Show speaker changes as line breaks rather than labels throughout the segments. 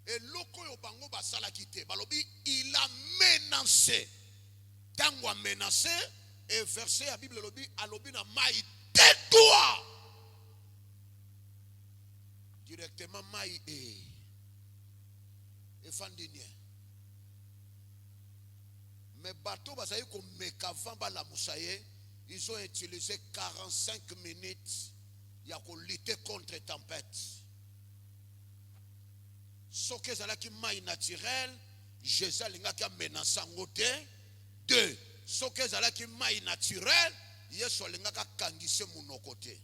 Et loko yo bango basala kite. Balobi, il a menacé. Tango a menacé, et verset la Bible lobi, alobi na mai, tais-toi. Directement mai et fandinien. Mais bateau basayi ko mekavant ba la moussaye, ils ont utilisé 45 minutes ya ko lutter contre tempête. Ce que ça qui mai naturel, Jésus lingaki menaçant ngote. 2. Ce que ça qui mai naturel, Yesu lingaka kangise munokote.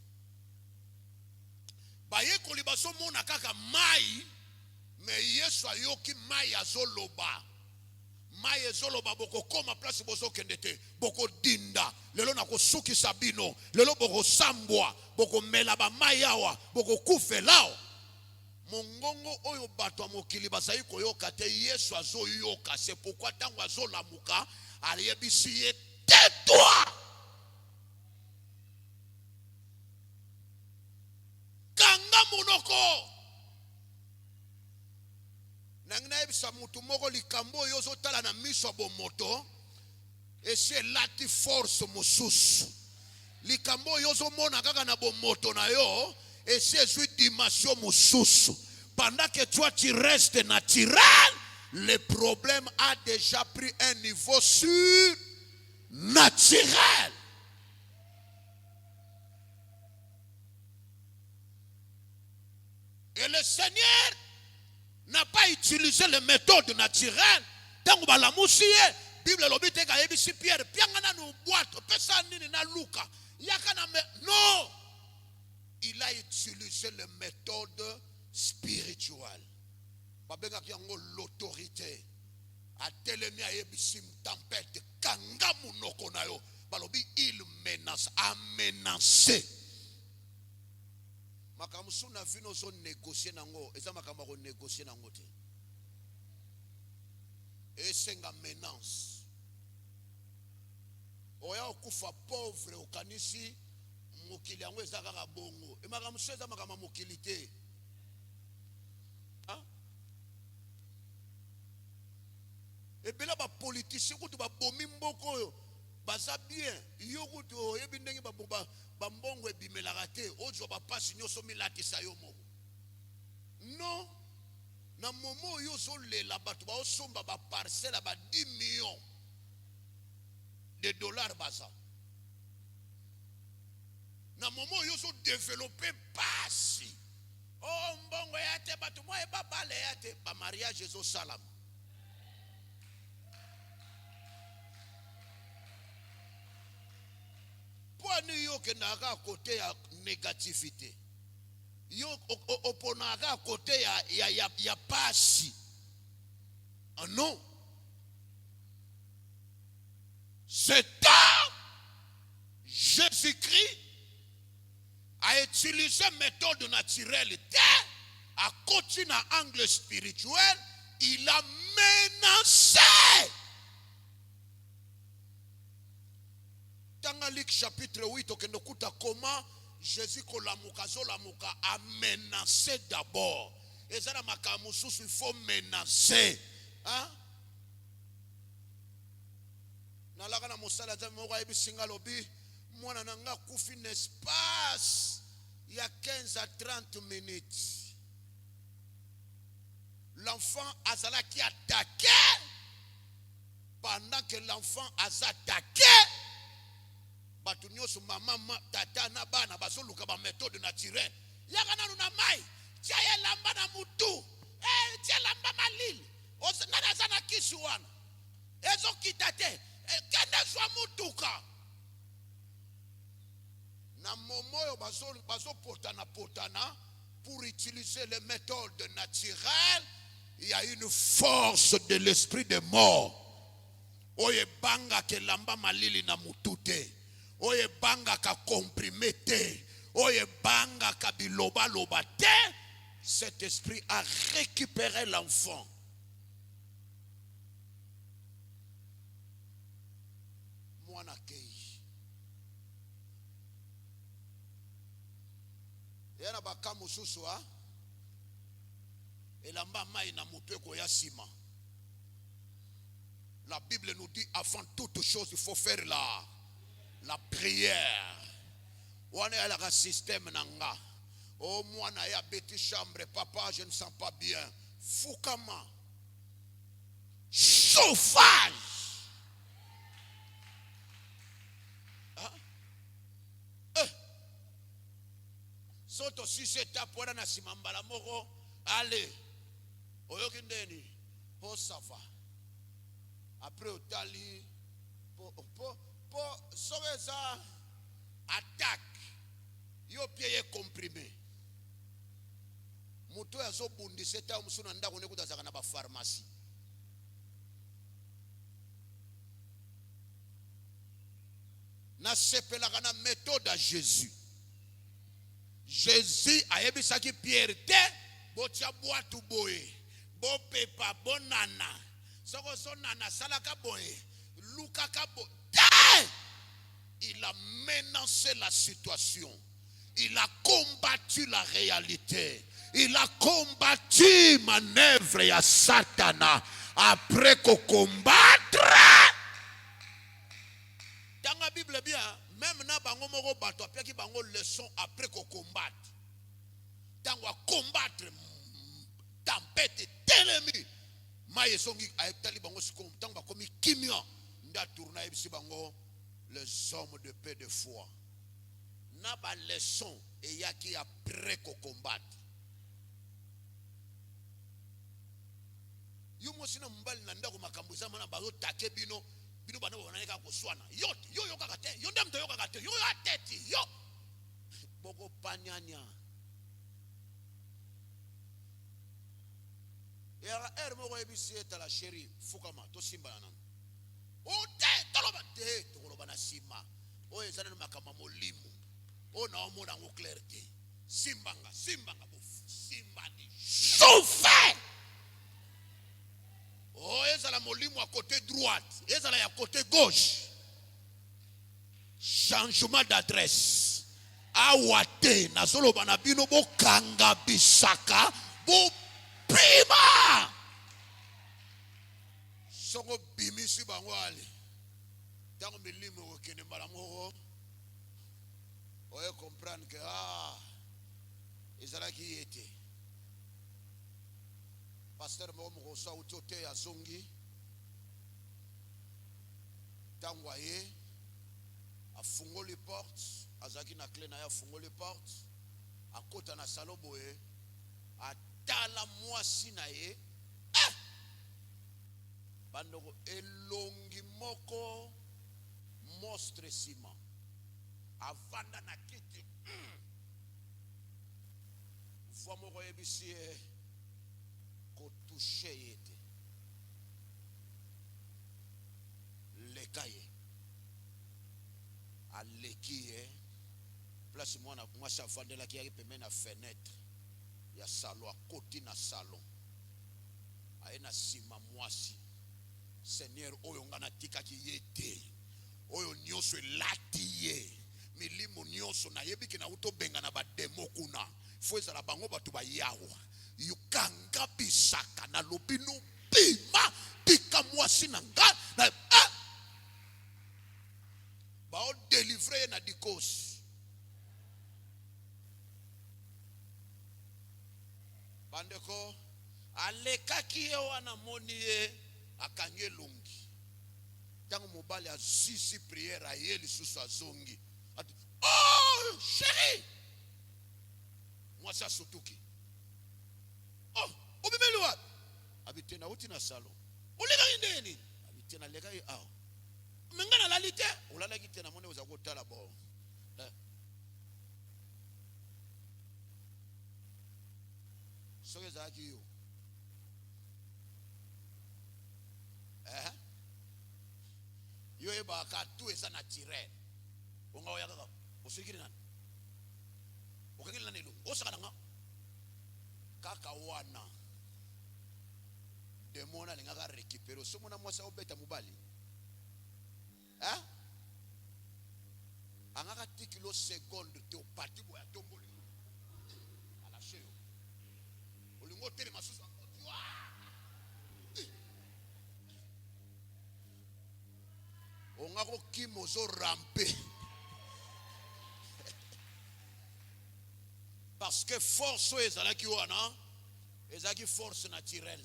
Baye ko libaso mona kaka mai, mais Yesu ayoki mai azoloba. Mai ezoloba boko koma place bozo kendete, boko dinda, lelo na ko suki sabino, lelo boko sambwa, boko melaba mai awa, boko kufelao. Mongongo oyo bato mokili bazai koyoka te Yesu azo yoka. C'est pourquoi tango azo lamuka aliyebisi ye tais-toi. Kanga monoko. Nangina yebisa mutu moko likambo yozo tala na miso bomoto. Et c'est lati force mosusu. Likambo yozo mona kaka na bomoto na yo. Et c'est une dimension mosusu. Pendant que toi tu restes naturel, le problème a déjà pris un niveau surnaturel. Et le Seigneur n'a pas utilisé les méthodes naturelles. Tant que la moussier, Bible l'obité ka yebisi Pierre, piangana no boîte, pesa nini na luka. Yakana non. Il a utilisé les méthodes spirituelles. Babenga kiango l'autorité. A telemi a yebisi tempête kanga munoko na yo. Balobi il menace, a menacé. Makamusu na vino zo négocier nango, eza makamba ko négocier nango te. Et senga menace. Oya okufa pauvre okanisi mokili yango eza kaka bongo. E makamusu eza makamba mokili te. Et bien là, les politiciens, ils ont bomi mboko yo, baza bien. Yo kutu oyebi ndenge ba mbongo e bimelarate, ojo ba pasi nyoso milati sayo mo. Non. Na momo yo so le la batu ba osomba ba parcelle ba 10 millions de dollars baza. Na momo yo so développer pasi. Oh mbongo yate batu mo e ba bale yate ba mariage zo salam. Yo ke naga côté ya négativité. Yo oponaga côté ya pasi. Ah non. C'est temps Jésus-Christ a utilisé méthode naturelle à côté d'un angle spirituel, il a menacé. Dans Luc chapitre 8, comment Jésus a menacé d'abord. Et ça, il faut menacer. Hein? Il y a 15 à 30 minutes. L'enfant Azala qui attaqué. Pendant que l'enfant a attaqué, batunyo su mama tata na bana basoluka ba méthode naturelle yakana nuna mai tia lamba na mutu tia lamba malili osana sana kisuana ezo kitate kenda zwa mutuka na momoyo baso potana pour utiliser les méthodes naturelles. Il y a une force de l'esprit de mort. Oye banga ke lamba malili na mutute. Oye banga ka comprimé te. Oye banga ka biloba loba te. Cet esprit a récupéré l'enfant. Mwana kei. Yana baka mususu ha. elamba mai na moto ekoya sima. La Bible nous dit avant toute chose il faut faire la prière. Wana ya la système nanga. Oh mwana ya beti chambre, papa je ne sens pas bien. Fukama. Chauffage. Soto si étape wana na simambala moko. Allez. Oyoki ndeni. Oh ça va. Après otali pour sauver ça attaque. Yo pied comprimé. Muto ya zo bundi seta musuna ndako ne kutazaka na ba pharmacie. Na sepelaka na méthode à Jésus. Jésus a yebisaki Pierre te botia boatu boye. Bo pepa bonana. Soko sonana salaka boye. Lukaka boye. Il a menacé la situation. Il a combattu la réalité. Il a combattu manœuvre ya Satana. Après qu'on combattre. Dans la Bible bien, même na bango moko bato apia ki bango leçon après qu'on combattre. Dans wa combattre tempête telemi. Maye songi ayetali bango sikom tanga komi kimia nda tourna ebisi bango les hommes de paix de foi. Na ba leçon et yaki après qu'on combattre. Yo mosina mbali na ndako makambuza mana bazo take bino bana bonaneka koswana. Yo kakate, yo ndem to yo kakate, yo ateti, yo. Boko panyanya. Ya moko ebisi eta la chérie, fukama to simba nan. O te toloba te toloba na sima. O ezana no makama molimo. O na omona ngo clarté. Simbanga bo simba ni chauffeur. Oh, ezala molimo à côté droite, ezala à côté gauche. Changement d'adresse. Awate na solo banabino bo kanga bisaka bo prima. Songo bimisi bangwali. Tango milimo okene malamoko. Oye comprendre que ezala ki était. Pasteur Momosa utote ya zongi tangwaye afungoli porte azaki na clé na ya afungoli porte akota na salon boye atala mwasi na ye bandoko elongi moko monstre sima avanda na kiti voix moko yebisi touché était les cahiers à l'équier place moi ça vendait là qui arrive même na fenêtre il y a salon à côté na salon a na sima mwasi Seigneur oyo ngana tika ki yete oyo nyoso latiye milimo nyoso na yebiki na uto benga na ba demo kuna faut ça la bango batu ba yawa yukanga bisaka na lobinu bima tika mwasi nanga na bao délivrer na dikos bandeko alekaki ye wana moni ye akange longi tango mobali azisi prière aye lisusu azongi oh chérie mwasi asotuki oh ubimeli wapi abitena uti na salon uleka indeni abitena leka aho mengana lalite ulala kitena mone uza kotala bo sogeza akiyo yo eba ka tu esa naturel onga oya kaka osikiri nani okakili nani lu osaka nga kaka wana demona lingaka récupérer somo na mwasa obeta mobali angaka tikilo seconde te opati boya tomboli ala sheo olingo tele masusa qui mozo rampé. Parce que force ezalaki wana, ezalaki force naturelle.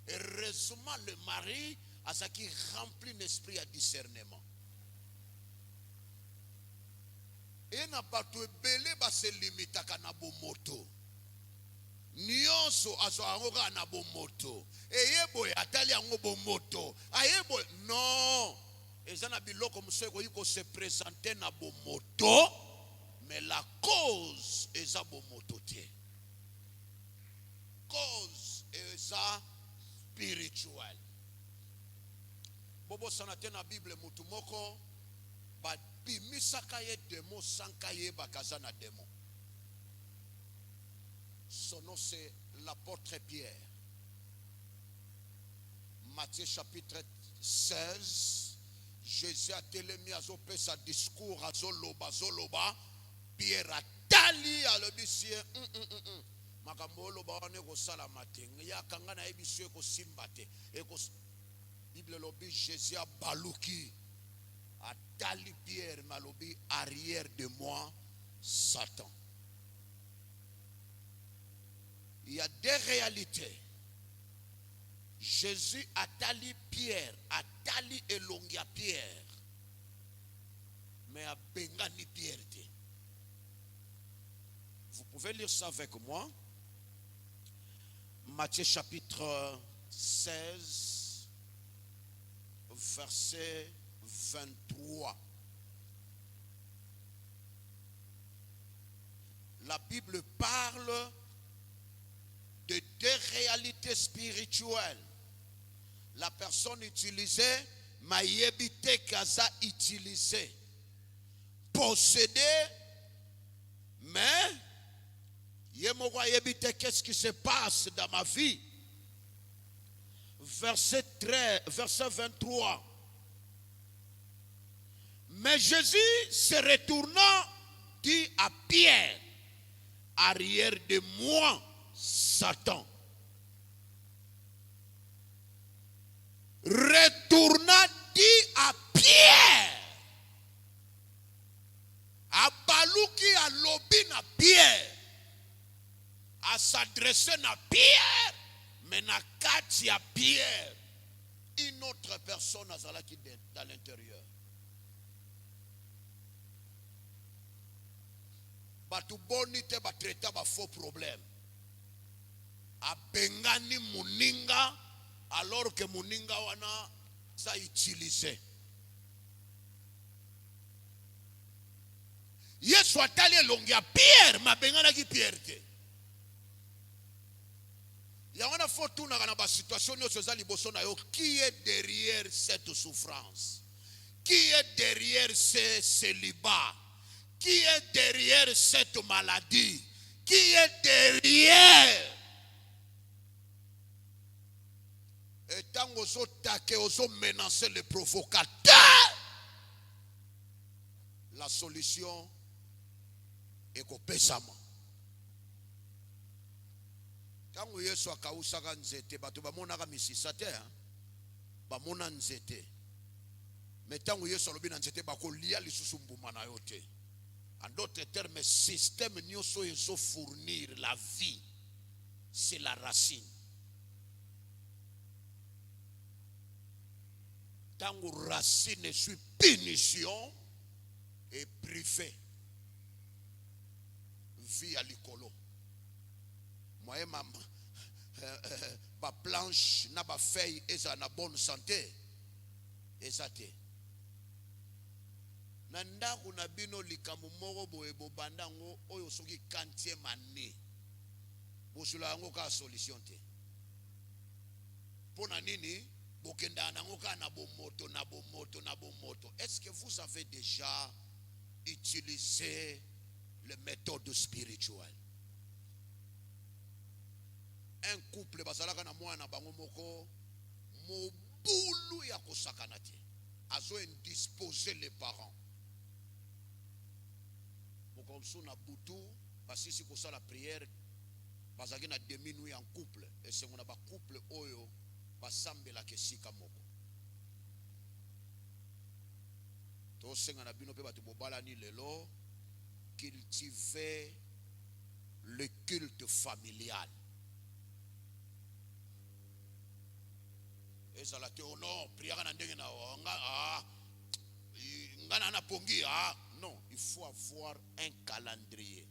Heureusement le mari a ça qui remplit l'esprit à discernement. Et n'a pas tout belé ba se limita kana bomoto. Nyonso aso angoka na bomoto. Eyebo atali ango bomoto. Ayebo non. Ezana biloko museko yiko se présenter na bomoto, mais la cause eza bomoto te. Cause eza spirituel. Bobo sanate na Bible mutu moko ba bimisaka ye demo sanka ye bakazana demo. Son nom c'est l'apôtre Pierre. Matthieu chapitre 16. Jésus a télémi à zopé sa discours à zoloba. Pierre a tali à l'obissie. Makambolo ba wane ko sala matin. Ya kangana ebisue ko simbate. E ko Bible lobi Jésus a baluki. A tali Pierre malobi arrière de moi Satan. Il y a des réalités. Jésus a tali Pierre, a tali elongia Pierre, mais a bengani Pierre. Vous pouvez lire ça avec moi. Matthieu chapitre 16, verset 23. La Bible parle de deux réalités spirituelles. La personne utilisée, maïebite kaza utilisé. Possédé, mais yebite qu'est-ce qui se passe dans ma vie? Verset 23. Mais Jésus se retournant dit à Pierre, arrière de moi, Satan. Retournant dit à Pierre, à Balouki à Lobin à Pierre, à s'adresser à Pierre, mais à Kati à Pierre, une autre personne à Zalaki dans l'intérieur. Batu bonite ba traiter ba faux problème. A bengani muninga alors que muninga wana sa utilisé. Yesu atali longia Pierre ma bengana ki Pierre te. Ya wana fortuna kana ba situation yo soza liboso na yo, qui est derrière cette souffrance? Qui est derrière ce célibat? Qui est derrière cette maladie? Qui est derrière? Et tant que vous attaquez, vous menacez le provocateur, la solution est kopesama. Quand vous êtes sur Kausaka Nzete, vous avez misisa te, bamona Nzete. Mais tant que vous êtes sur le bin Nzete, vous avez lié l'isusumbuma na yote. En d'autres termes, système nyoso yeso fournir la vie, c'est la racine. Tant que racine suit punition et privé, vie à l'écolo. Moi, ma planche, na ba feuille, et ça na bonne santé, et ça te. Nanda kuna bino likamu moro boe bobanda ngo oyo soki kantie mané. Bosula ngo ka solution te. Pona nini bokenda na ngo ka na bomoto na bomoto na bomoto. Est-ce que vous avez déjà utilisé les méthodes spirituelles? Un couple basalaka na mwana bango moko mobulu ya kosakana te. Azo indisposer les parents. Comme ça, na butu, parce que si ça la prière, parce que na demi nuit en couple, et c'est on a ba couple oyo, ba sambe la kesika moko. Cultiver le culte familial. Et ça la non, prière non, il faut avoir un calendrier,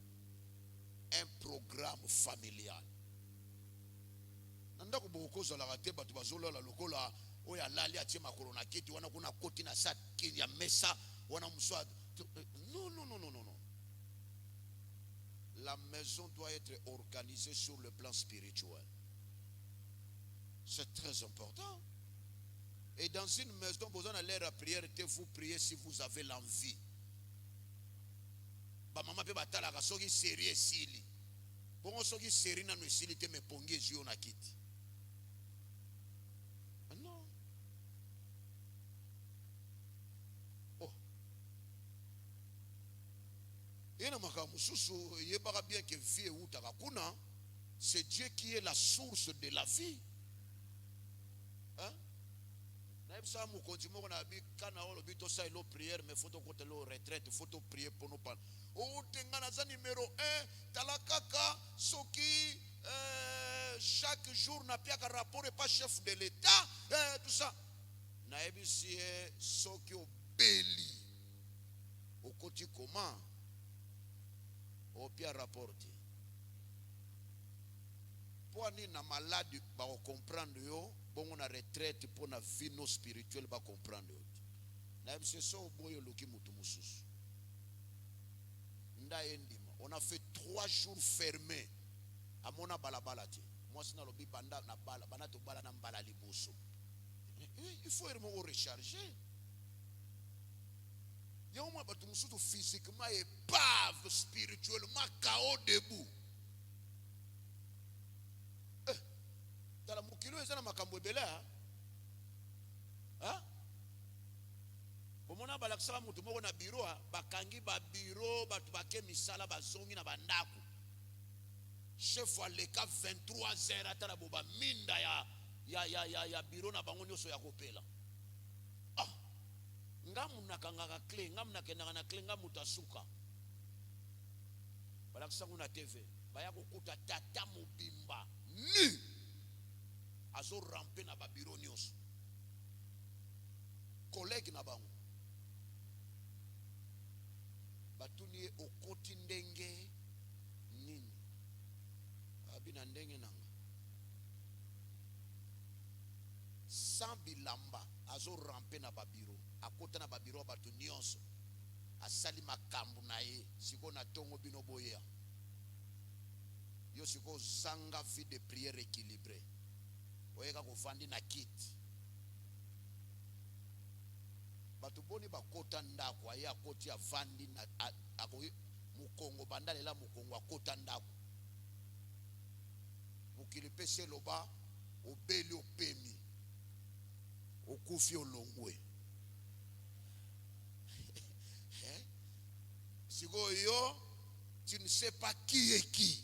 un programme familial. Nanda ko boko za la rate batu bazola la lokola oya lali atie makorona kiti wana kuna koti na sa ya mesa wana muswa. Non, non, non, non, non, non. La maison doit être organisée sur le plan spirituel. C'est très important. Et dans une maison, vous en allez à la prière, vous priez si vous avez l'envie. Ba mama pe batala ka soki série sili. Bongo soki série na no sili te me pongi ezio na kiti. Non. Oh. Yena makamu susu yebaka bien que vie utaka kuna, c'est Dieu qui est la source de la vie. Hein? Ça mou continue on a bi kana on bi to ça lo prière mais faut to côté lo retraite faut to prier pour nous parler. Oh tengana za numéro 1 talakaka soki chaque jour n'a pas rapport et pas chef de l'état tout ça. Na ebisie soki o beli au côté comment au pire rapporté. Pour ni na malade ba comprendre yo. Bon, on a retraite pour la vie non spirituelle, va comprendre. On a fait 3 jours fermés à mon balabalati. Moi, c'est dans le banda na bala, banato bala na bala liboso. Il faut vraiment recharger. Il y a un moment où physiquement épave, spirituellement, chaos debout. La mukilo ezana makambo ebela hein bomona balakisa mutu moko na bureau bakangi ba bureau batu bake misala bazongi na bandako chef aleka 23h atala boba minda ya bureau na bango nyoso ya kopela ngamu nakangaka clé ngamu nakendaka na clé ngamu tasuka balakisa kuna TV baya kokuta tata mobimba ni azo rampe na babiro nyos collègue na bango batuni okoti ndenge nini abina ndenge nanga sans bilamba azo rampe na babiro akota na babiro batu nyos asali makambu na ye siko na tongo bino boya yo siko zanga vie de prière équilibrée. Oyeka kuvandi na kiti batu boni bakota ndako aya koti ya vandi na mukongo bandalela mukongo akota ndako mukilipe seloba obeli opemi okufi olongwe siko yo tu ne sais pas qui est qui.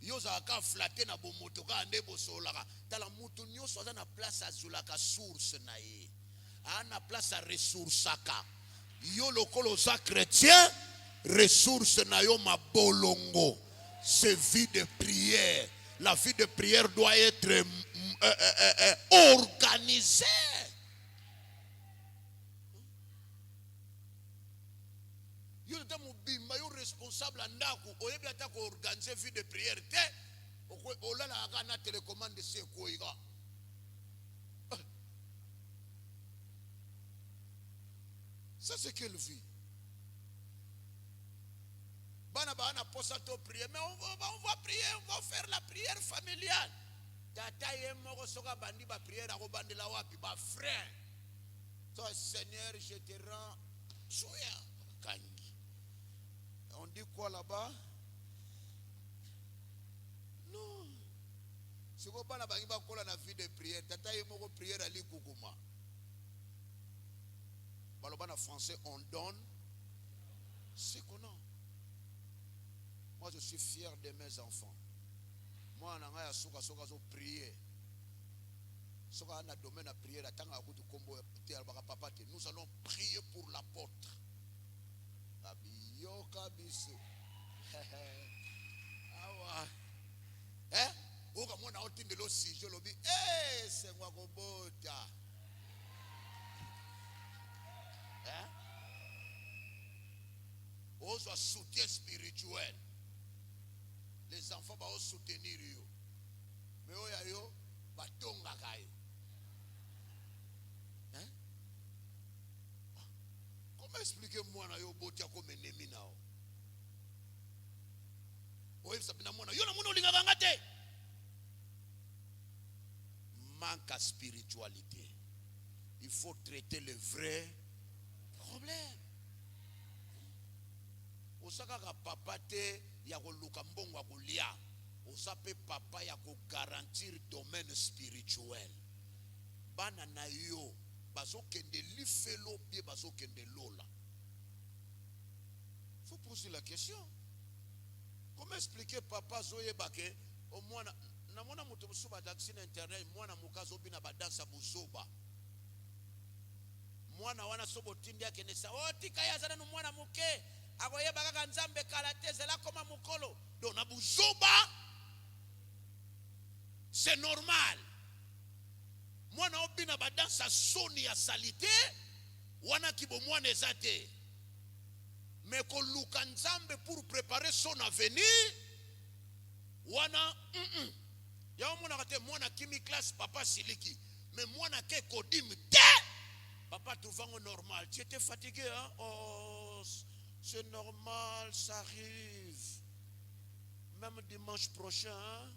Yo za ka flatter na bomotoka ande bosolaka tala mutu nyoso za na place azulaka source na ye ana place a ressourçaka yo lokolo za chrétien ressource na yo mabolongo c'est vie de prière. La vie de prière doit être organisée. Yo ta mobimba yo responsable andako oyebi ata ko organiser vie de prière te olala aka na télécommande se koiga ça c'est quelle vie? Bana posa to prier mais on va prier, on va faire la prière familiale. Tata yemoko soka bandi ba prière ako bandela wapi ba frère. Toi Seigneur je te rends soya kangi. On dit quoi là-bas? Non. Si vous n'avez pas la vie de prière, tata yemoko prière ali kukuma. En français, on donne ce qu'on a. Moi, je suis fier de mes enfants. Moi, je suis prier. Nous allons prier pour l'apôtre. Hein? Un soutien spirituel. Les enfants vont soutenir yo. Mais yo batonga kayo. Hein? Comment expliquer moi na yo botia comme ennemi nao? Oye sabina mwana yo na mwana olinga ngate. Manque à spiritualité. Il faut traiter le vrai problème. Osaka ka papa te ya ko luka mbongo akulia. Osape papa ya ko garantir domaine spirituel. Bana na yo bazo kende lifelo bien bazo kende lola. Faut poser la question. Comment expliquer papa zoye bake au moins na mwana mutu musuba taxi na internet mwana mukazo bina badansa buzoba. Mwana wana sobo tindi yake nesa otika yazana no mwana muke akoye bakaka nzambe kalate zela koma mukolo dona buzoba. C'est normal. Mwana obina badansa soni ya salite wana kibo mwana ezate. Mais ko luka nzambe pour préparer son avenir wana ya mwana kate mwana kimi classe papa siliki mais mwana ke kodim te papa trouvango normal. Tu étais fatigué hein? Oh, c'est normal, ça arrive. Même dimanche prochain hein?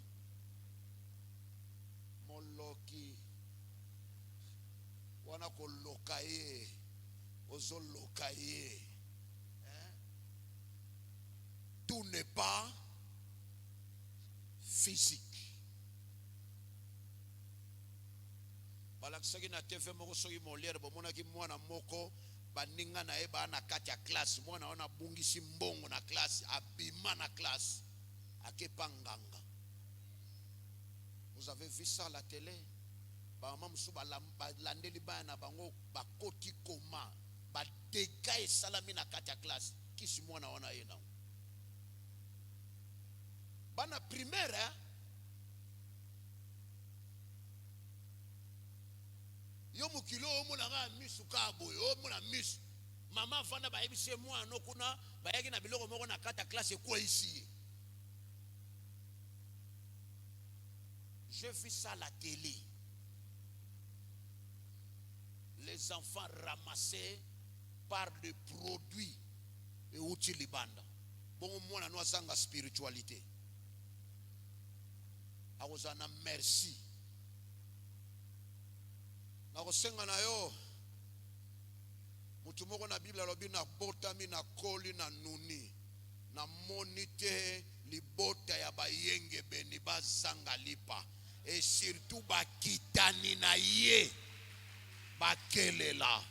Mon loki wana ko lokaye ozo lokaye. Tout n'est pas physique. Balakisaki na TV moko soki moliere bomona ki mwana moko baninga na eba na kati ya classe mwana wana bungisi mbongo na classe abima na classe akepanganga. Vous avez vu ça à la télé? Ba mama musu balandeli bana bango bakoti koma ba dega esalami na kati ya classe kisi mwana wana yena. Bana primaire hein? Yo mukilo omuna nga misu kabo yo omuna misu mama vanda ba yebise mwana okuna ba yaki na biloko moko na kata classe quoi ici. J'ai vu ça à la télé. Les enfants ramassés par des produits et outils libanda. Bon mwana no azanga spiritualité. Awozana merci. Na kosenga na yo mutu moko na Bible alobi na botami na koli na nuni na monite libota ya bayenge beni bazanga lipa et surtout bakitani na ye bakelela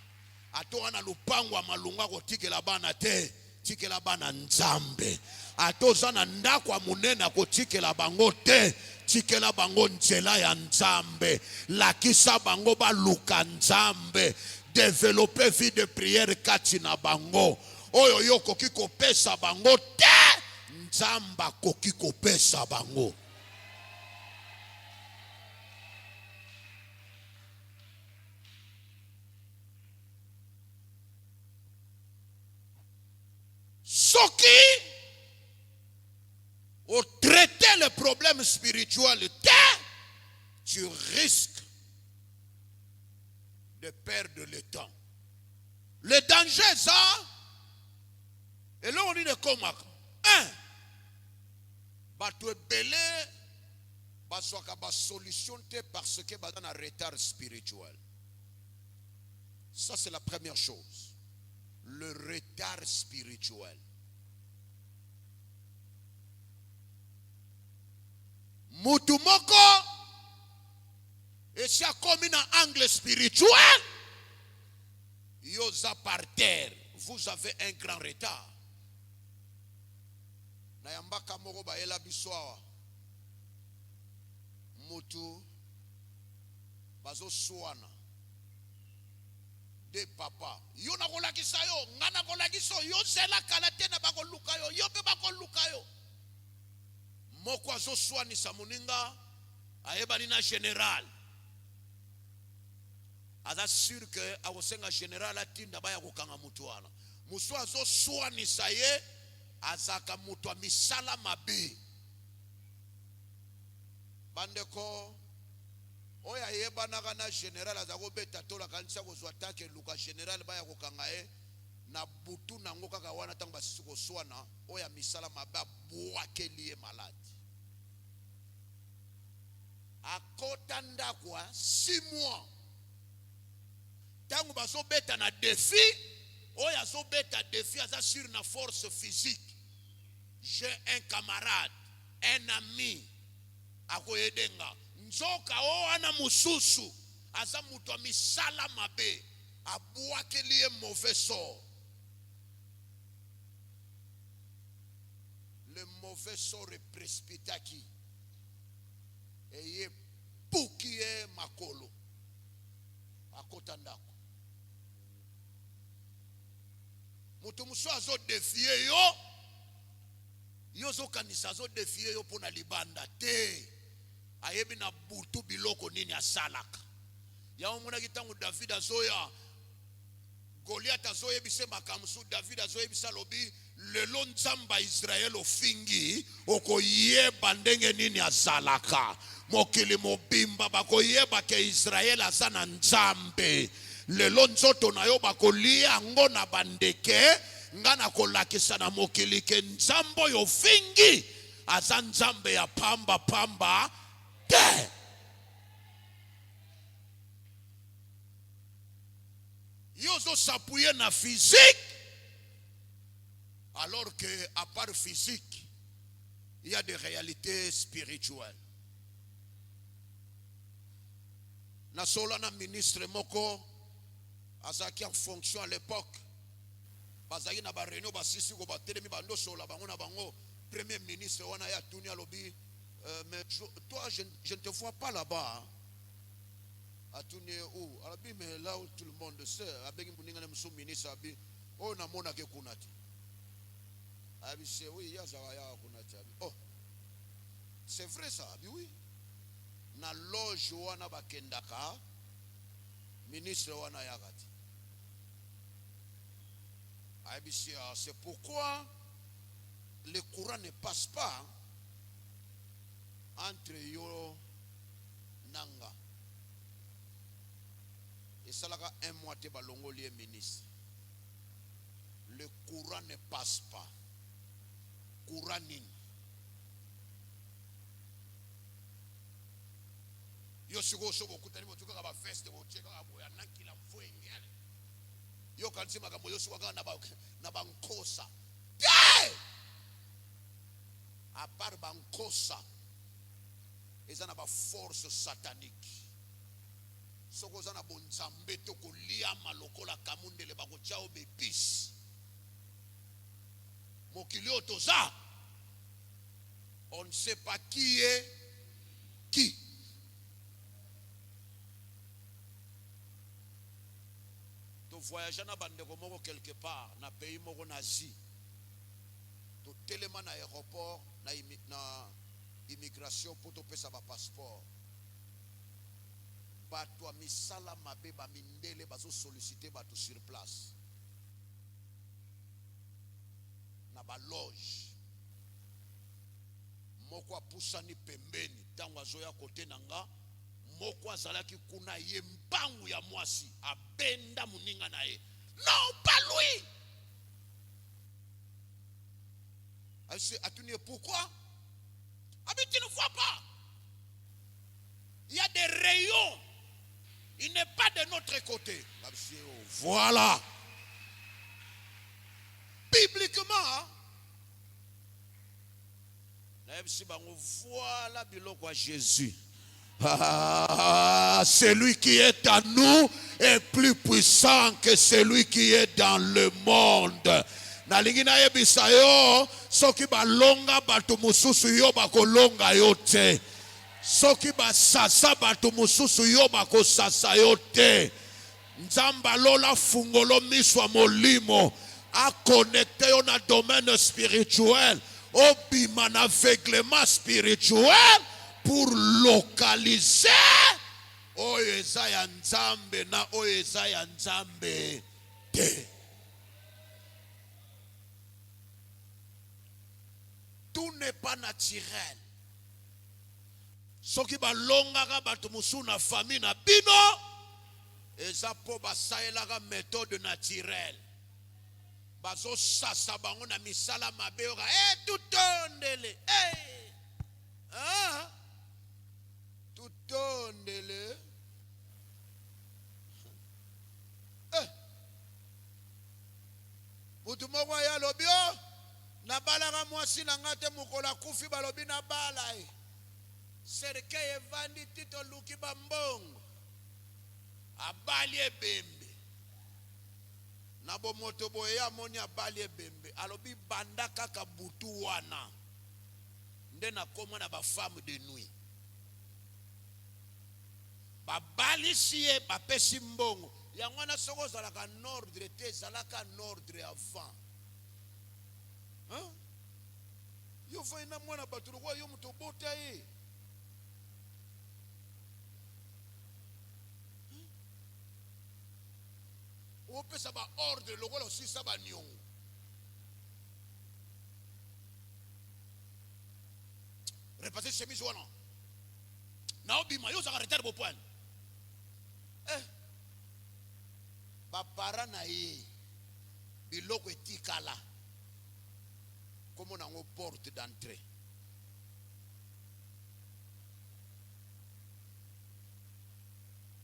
atonga na lupango malunga kotikela bana te tikela bana nzambe atoza na ndako ya munene kotikela bango te tikela bango nzela ya nzambe lakisa bango baluka nzambe développer vie de prière kati na bango oyo yo koki kopesa bango te nzamba koki kopesa bango. Soki au traiter le problème spirituel, tu risques de perdre le temps. Le danger, ça, et là on dit de comment? Un, tu es belé, tu solution parce que tu as un retard spirituel. Ça, c'est la première chose. Le retard spirituel. Mutu moko et si a commis un angle spirituel yoza par terre, vous avez un grand retard. Na yambaka moko ba ela biswa mutu bazo swana de papa yo na kolakisa yo ngana kolakisa yo zela kala tena bakoluka yo yo pe bakoluka yo moko azo swanisa moninga ayebani na général aza sûr que akosenga général atinda baya kokanga mutu wana musu azo swanisa ye azaka mutu misala mabe bandeko oya yebana na général azako beta tola kanisa kozwa take luka général baya kokanga ye na butu nango kaka wana tango basisi koswana oya misala mabe abwakeli ye maladi akota ndakwa 6 mois tango baso beta na défi oya so beta défi aza sur na force physique. J'ai un camarade, un ami akoyedenga nzoka o ana mususu aza mutu misala mabe abwakeli ye mauvais sort. Le mauvais sort est précipité à qui? Et ye pukie makolo akotandako mutu musu azo défier yo yo zo kanisa zo défier yo pona libanda te ayebi na butu biloko nini asalaka ya omuna kitangu David azoya Goliath azoyebise makamsu David azoyebisa lobi lelo nzamba Israel ofingi okoyeba ndenge nini asalaka mokili mobimba bakoyeba ke Israel azana nzambe lelo nzoto na yo bakolia ngo na bandeke ngana kolakisa na mokili ke nzambo yo fingi aza nzambe ya pamba pamba te. Yo zo s'appuyer na physique alors que à part physique il y a des réalités spirituelles. Na sola na ministre moko azaki en fonction à l'époque bazaki na ba réunion basisi ko batelemi bando sola bango na bango premier ministre wana ya tunia lobi mais toi je ne te vois pas là-bas. Atunie où arabi mais là où tout le monde sait abeki muninga na mso ministre abi o na mona ke kunati abi c'est oui ya za ya kunati abi oh c'est vrai ça abi oui na loge wana bakendaka ministre wana yakati abi c'est pourquoi le courant ne passe pas entre yo nanga. Et ça là un mois te balongo lié ministre. Le courant ne passe pas. Courant nini. Yo sigo sobo kutani motuka kaba feste bo cheka kabo ya nakila mfue ngele. Yo kansi makambo yo sigo na bankosa. Yeah! À part bankosa. Ils ont une force satanique. Soko zana bonzambe to kolia malokola kamundele bakochao bepis. Mokili otoza. On ne sait pas qui est qui. To voyager na bandeko moko quelque part na pays moko nazi. To telema na aéroport na immigration pour te payer sa passeport. Bato misala mabe ba mindele bazo solliciter bato sur place. Na ba loge. Moko apusani pembeni tango azoya kote nanga moko azalaki kuna ye mpangu ya mwasi abenda muninga na ye. Non, pas lui. Atunie pourquoi? Ah mais tu ne vois pas. Il y a des rayons. Il n'est pas de notre côté. Voilà. Bibliquement, voilà biloko Jésus. Celui qui est à nous est plus puissant que celui qui est dans le monde. Nalingi na yebisa yo soki balonga bato mususu yo bakolonga yo te. soki basasa bato mosusu yo bakosasa yo te. Nzamba lola fungolo miswa molimo a connecté yo na domaine spirituel, obima na aveuglement spirituel pour localiser oyo eza ya Nzambe na oyo eza ya Nzambe te. Tout n'est pas naturel. Soki balongaka bato musu na famille na bino, eza po basaelaka méthode naturelle. Bazo sasa bango na misala mabe oka tutondele. Tutondele. Mutu moko ya lobio na balaka mwasi na ngate mukola kufi balobi na bala serke evandi tito luki bambongo abali ebembe na bomoto boye ya moni abali ebembe alobi banda kaka butu wana nde na koma na ba femme de nuit babali siye bapesi mbongo yango na soko zalaka nordre te zalaka nordre avant. Yo fa ina mwana batulu kwa yo muto bota ye. O pesa ba ordre lokola aussi sa ba nyongo. Repasser chemise wana. Na obima yo za retard bo point. Ba para na ye. Biloko etikala. Comme on a une porte d'entrée.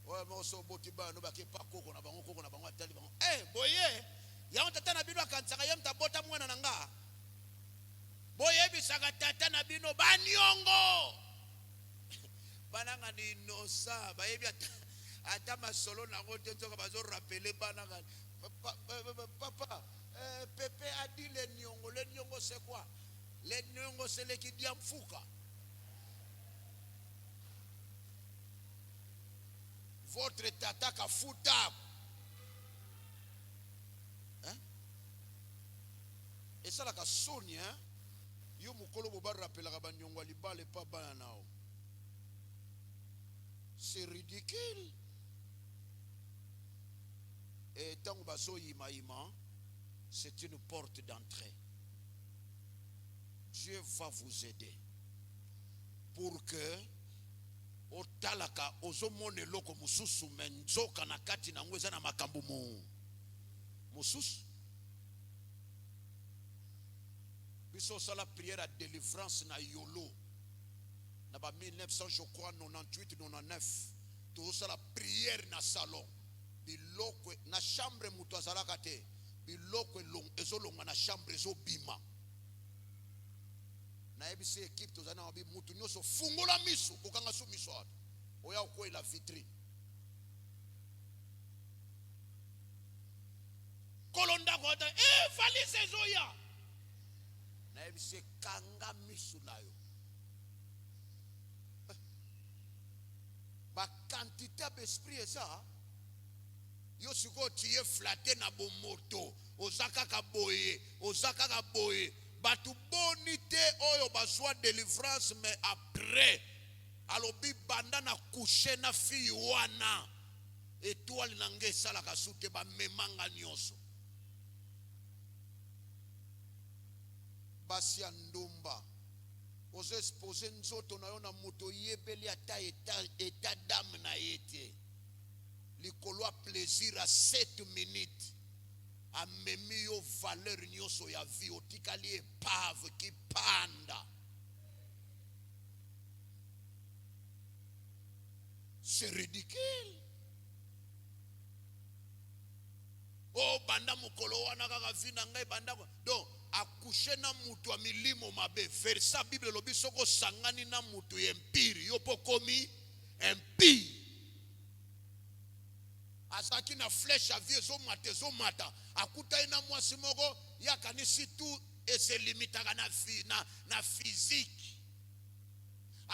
Ouais, mais on s'en botte pas, nous baquer pas koko na bango atali bango. Boye, ya on tata na bino akansaka yem ta bota mwana nanga. Boye bisaka tata na bino banyongo. Bananga ni inosa, ba yebi ata masolo na ngote nzoka bazo rappeler bananga. Papa, Pépé a dit les nyongo c'est quoi? Les nyongo c'est les qui diam fouka. Votre tata ka fouta. Et ça la ka soni hein? Yo mukolo boba rappela ka banyongo libale pa bana nao. C'est ridicule. Et tant que baso ima, c'est une porte d'entrée. Dieu va vous aider pour que au talaka ozomone loko mususu menzoka na kati na ngweza na makambo mususu. Biso sala prière à délivrance na yolo na ba 1900 je crois 98 99 tout ça la prière na salon biloko na chambre mutu azalaka te biloko ezolonga na chambre ezobima na ebisi équipe tozana wabi mutu nyoso fungola miso kokanga so miso ato oya okwela vitrine kolonda kota valise ezoya na ebisi kanga miso na yo ba quantité d'esprit eza yo siko tiye flatter na bomoto ozaka ka boye batu bonité oyo bazwa délivrance mais après alobi banda na coucher na fille wana étoile nange salaka sute ba memanga nyonso basi andumba ozo exposer nzoto na yo na moto yebeli ata état d'âme na yete likolo plaisir à 7 minutes a memi yo valeur nyonso ya vie otikali epave ki panda. C'est ridicule. Oh banda mukolo wana kaka vina ngai banda donc accoucher na mutu a milimo mabe versa Bible lobi soko sangani na mutu empire yo pokomi empire. Asaki na flèche à vie zo mata akuta ina mwasi moko ya kanisi tout et se limite na physique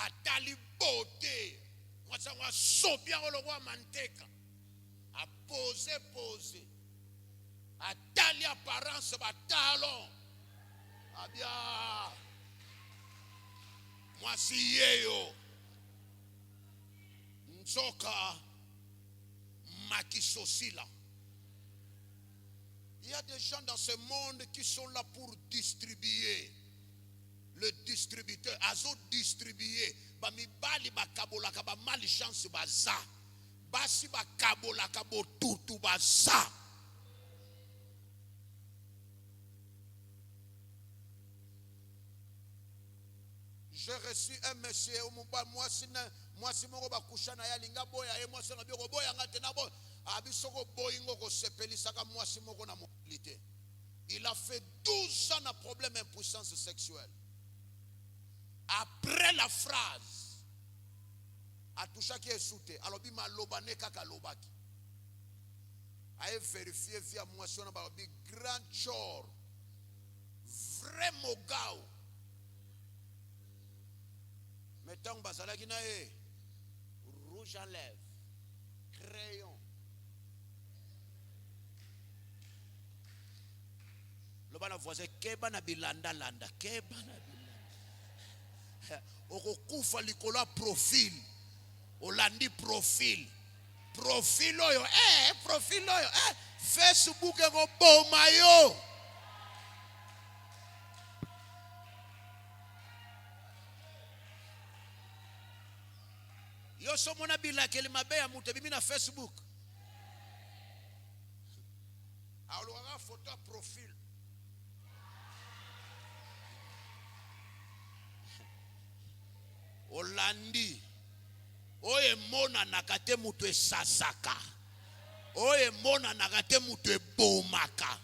atali beauté mwasi yango asobi yango lokwa manteka pose atali apparence batalon abia mwasi yeyo nzoka makisosila. Il y a des gens dans ce monde qui sont là pour distribuer. Le distributeur, azo distribuer. Ba mibali ba kabola ka ba malchance baza. Basi ba kabola ka bo tutu baza. J'ai reçu un monsieur au Mumba, moi si moko ba kushana ya linga boya e moi si ngabio boya ngate na boya. Abisoko boyingo ko sepelisa ka moi si moko na mobilité. Il a fait 12 ans de problème d'impuissance sexuelle. Après la phrase, a touché qui est souté, alors il m'a lobane kaka lobaki. A vérifié via moi si on a un grand chor, vrai mogao. Mettons basala qui n'a rouge à lèvres, crayon. Le bana voisin keba na bilanda landa keba na bilanda okufa likola profil olandi profil oyo profil oyo Facebook ego boma yo yo somona bilakeli mabe ya mutu bibi na Facebook aoluka photo profil Olandi oye mona nakate mutu esasaka oye mona nakate mutu ebomaka.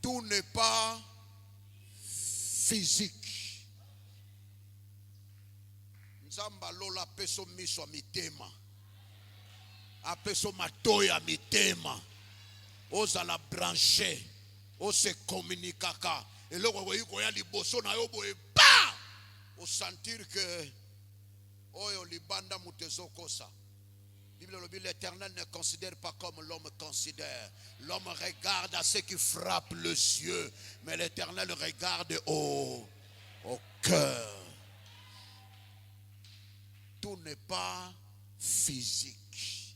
Tout n'est pas physique. Nzamba lola peso miso mitema apeso matoya mitema ozala branché ose communicaka. Et là, vous voyez qu'il y a des bossons, vous sentir que l'Éternel ne considère pas comme l'homme considère. L'homme regarde à ce qui frappe les yeux, mais l'Éternel regarde au cœur. Tout n'est pas physique.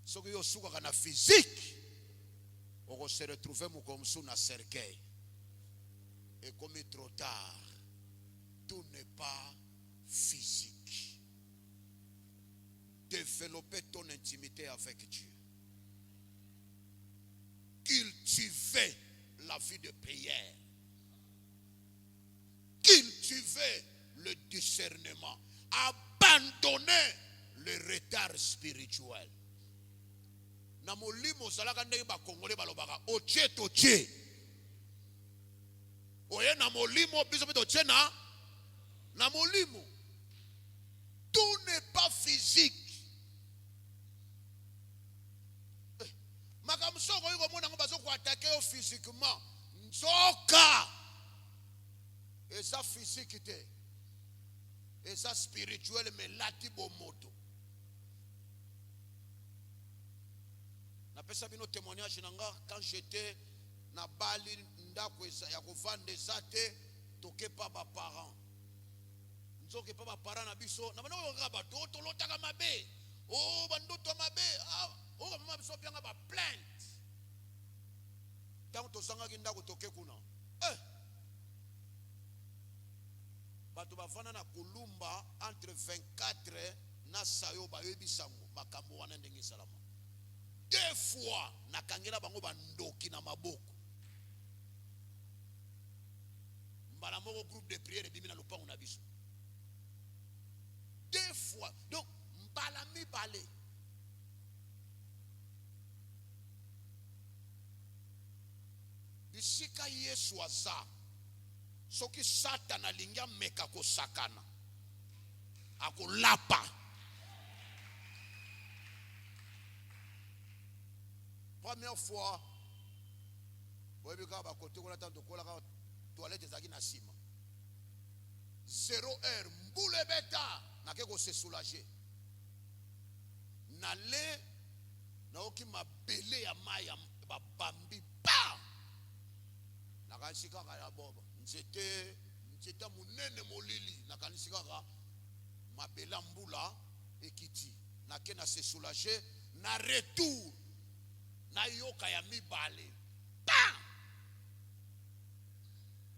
Ce qui est physique, on va se retrouver comme sous un cercueil. Et comme il est trop tard, tout n'est pas physique. Développer ton intimité avec Dieu. Cultiver la vie de prière. Cultiver le discernement. Abandonner le retard spirituel. Namolimo salaka ndenge ba Congolais balobaka otie totie. Oye na molimo biso beto tchena na molimo. Tout n'est pas physique. Makamsoko yuko mona ngobazo ko attaquer physiquement. Nzoka. Et ça physique te. Et ça spirituel mais lati bomoto. Na pesa bino témoignage nanga quand j'étais na bali ndako ya kovanda ezate toke pa ba parents nzoke pa ba parents na biso na bana oyo ba to lotaka mabe o bandoto mabe o mama biso byanga ba plainte tant to sanga ki ndako toke kuna bato bafana na kulumba entre 24 na sayo ba yebisango makambo wana ndenge salama 2 fois nakangela bango bandoki na maboko. Mbala moko groupe de prière bimi na lupango na biso 2 fois. Donc mbala mi balé bisika Yesu aza soki Satan alingi ameka kosakana akolapa. Première fois, vous avez vu côté on attend de quoi toilette zaki na sima 0 heure mboule beta nake ko se soulager nale na oki mabele ya maya ba bambi bam nakansika ya boba nzete munene molili nakansika mabela mbula ekiti nake na se soulager na retour na yoka ya mibale bam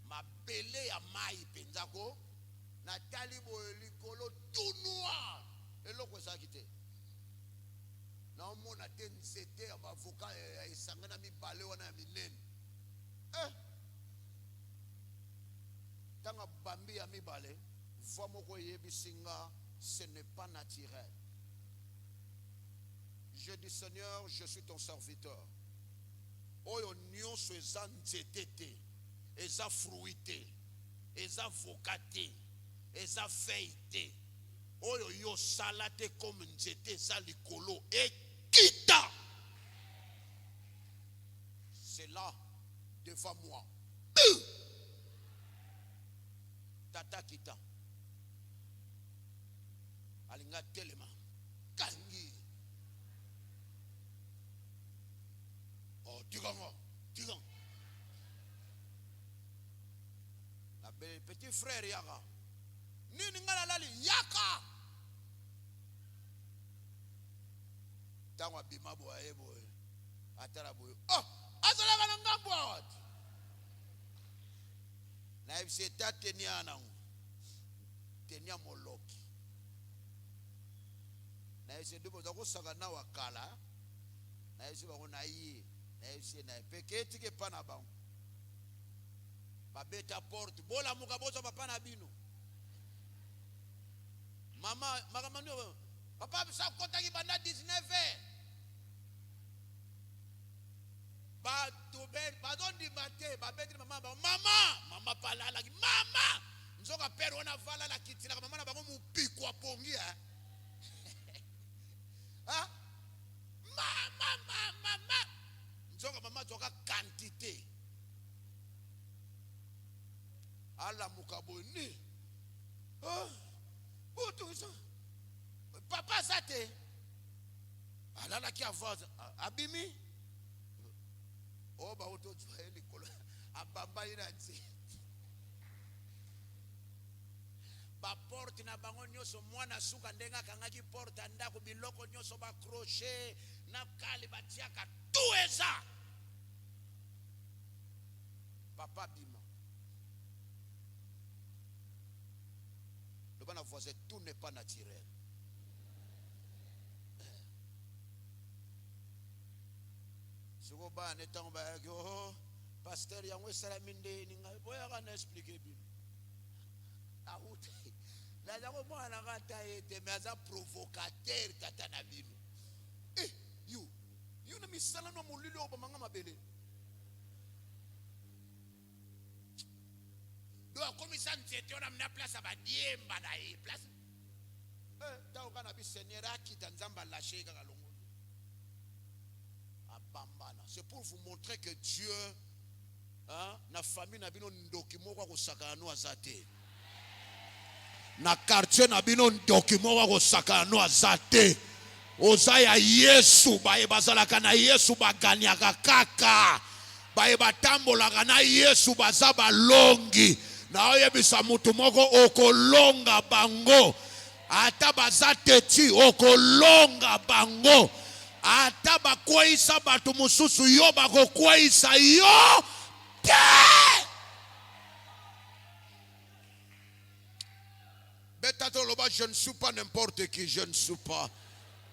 mabele ya mai penzako na talibo likolo tout noir eloko ezaki te na omona te nzete ya bavoka esangana mibale wana ya minene tanga bambi ya mibale voix moko yebisinga ce n'est pas naturel. Je dis Seigneur, je suis ton serviteur. Oyo nyonso eza nzete te, eza fruit te, eza voka te, eza feuille te. Oyo yo sala te comme nzete eza likolo ekita. C'est là devant moi. Tata kita. Alinga telema. Kangi. Oh, tigango. La petit frère yaka. Nini ngala lali yaka. Tangwa bima boye boye. Atara boye. Oh, azala bana ngambot. Na ibse tatenia na tenia moloki. Na ibse dubo zako saka na wakala. Na ibse bako na yi. Na ibse na peketi ke pana ba. Babeta porte bola muka bozo papa na bino. Mama makamani papa bisa kota ki banda 19 ba to be ba don di mate ba betri mama pala la mama nzoka pero na vala la kitila mama na bango mupiko apongi ha mama nzoka mama toka quantité ala mukaboni papa sate alala ki avance abimi oba oto tsaeli kola abamba ina nzi ba porte na bango nyoso mwana suka ndenga kangaki porte ndako biloko nyoso ba crochet na kali batiaka tueza papa bima le bana voisin tout n'est pas naturel. Sugo ba ne tango ba yo pasteur yango sala minde ni ngai boya kana expliquer bi aute la jango mwana kata ete mais za provocateur tata na bino you na misala no mulilo ba manga mabele do komisa nzete ona mna place ba diemba na e place tango kana bi seigneur akita nzamba lâcher kaka longo. C'est pour vous montrer que Dieu, na famille na bino ndokimo kwa kusaka anu azate. Na quartier na bino ndokimo kwa kusaka anu azate. Ozaya Yesu bae bazalaka na Yesu baganyaka kaka. Bae batambolaka na Yesu bazaba longi. Na oyebisa mutu moko okolonga bango. Ata bazate ti okolonga bango. Ata bakweisa batu mususu yo bakokweisa yo te. Betato loba je ne suis pas n'importe qui, je ne suis pas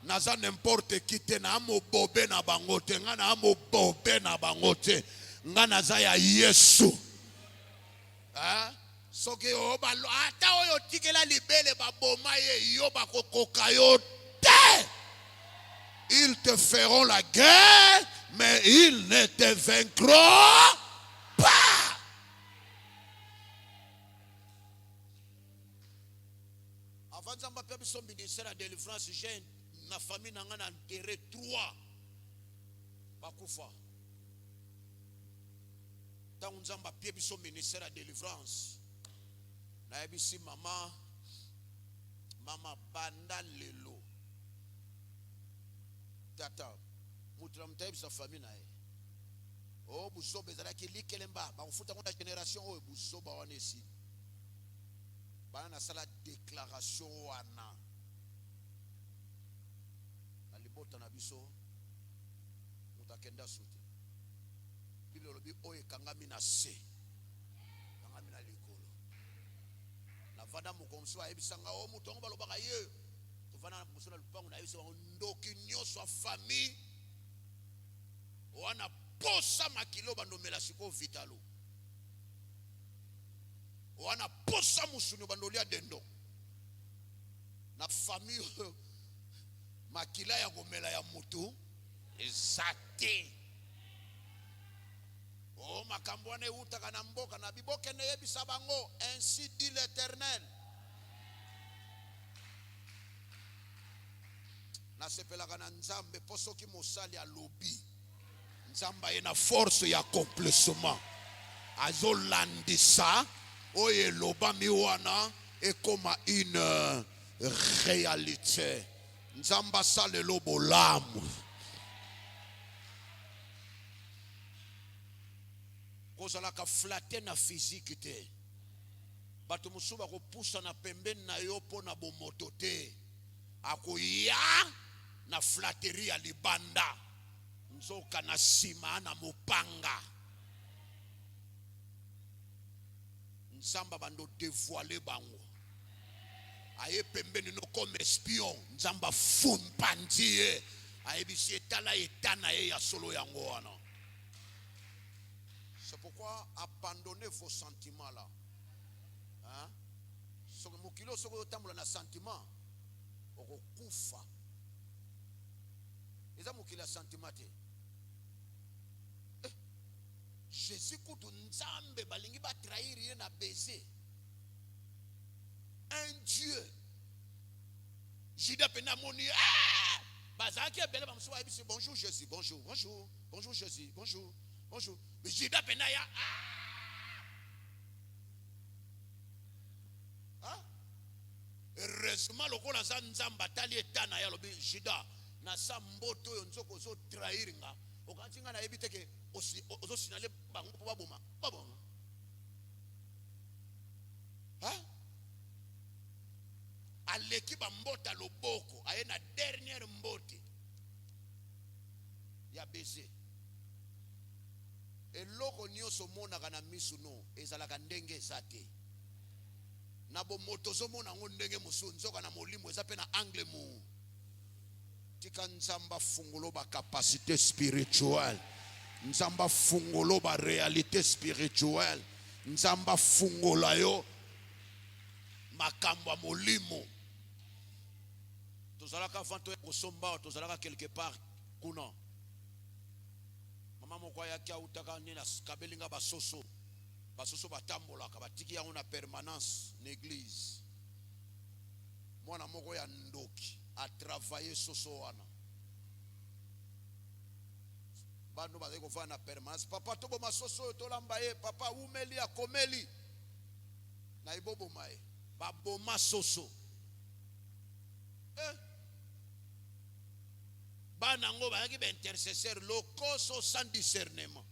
naza n'importe qui te na amo bobe na bangote nga na amo bobe na bangote nga naza ya Yesu. Soki oba ata oyo tikela libele baboma ye yo bakokoka yo te. Ils te feront la guerre, mais ils ne te vaincront pas. Avant de m'appeler son ministère de délivrance, j'ai ma famille n'a pas enterré 3. Bakufa. tant nzamba pie biso ministère de délivrance na ebisi mama banda lelo tata mutra mtaib sa famille na ye oh buso bezala ki likelemba ba ufuta kwa génération oh buso ba wanesi ba na sala déclaration wana na libota na biso mutakenda sute Bible lobi oye kangami na se kangami na likolo na vada mukomso ayebisanga o mutongo balobaka ye to vana muso na lupango na yebisa ndoki nyoso a famille wana posa makilo bandomela siko vitalo wana posa musuni bandolia dendo na famille makila ya gomela ya mutu ezate oh makambo wana utaka na mboka na biboke ne yebisa bango ainsi dit l'Éternel na sepelaka na nzambe posoki mosali alobi nzamba ye na force ya accomplissement azolandisa oye loba miwana ekoma une réalité nzamba sale lo bolamu kozalaka flatter na physique te bato musuba ko pusa na pembeni na yo po na bomoto te akoya na flatterie ya libanda nzoka na sima na mopanga nzamba bando dévoiler bango aye pembeni no comme espion nzamba fumpandie aye bisi etala etana ye ya solo yango wana. C'est pourquoi abandonnez vos sentiments là. Hein? Ce que mukilo soko tamula na sentiment okufa. Eza mukila sentiment te. Jésus kutu nzambe balingi ba trahir na baiser. Un Dieu. Judas pena moni bazaki ebele bamsuba ebisi bonjour Jésus, bonjour, bonjour, bonjour Jésus, bonjour, bonjour. Mais Judas pena ya heureusement lokola za nzamba tali etana ya lobi Judas na samboto yo nzoko zo trahir nga okantinga na ebite ke ozo sinale bango po baboma baboma aleki bambota loboko aye na dernière mbote ya bese eloko nyoso monaka na misu no ezalaka ndenge ezate na bomoto zomona ngo ndenge musu nzoka na molimo eza pe na angle mu tika nzamba fungolo ba capacité spirituelle nzamba fungolo ba réalité spirituelle nzamba fungola yo makambo molimo tozalaka vanto ya kosomba tozalaka quelque part kuna mama moko ya kia utaka nina kabelinga basoso batambolaka batiki yango na permanence l'église mwana moko ya ndoki a travailler soso wana bando bazali kofana na permanence papa tobo masoso tolamba ye papa umeli akomeli na ibobo mae baboma soso bana ngo bayaki ba intercesseur lokoso sans discernement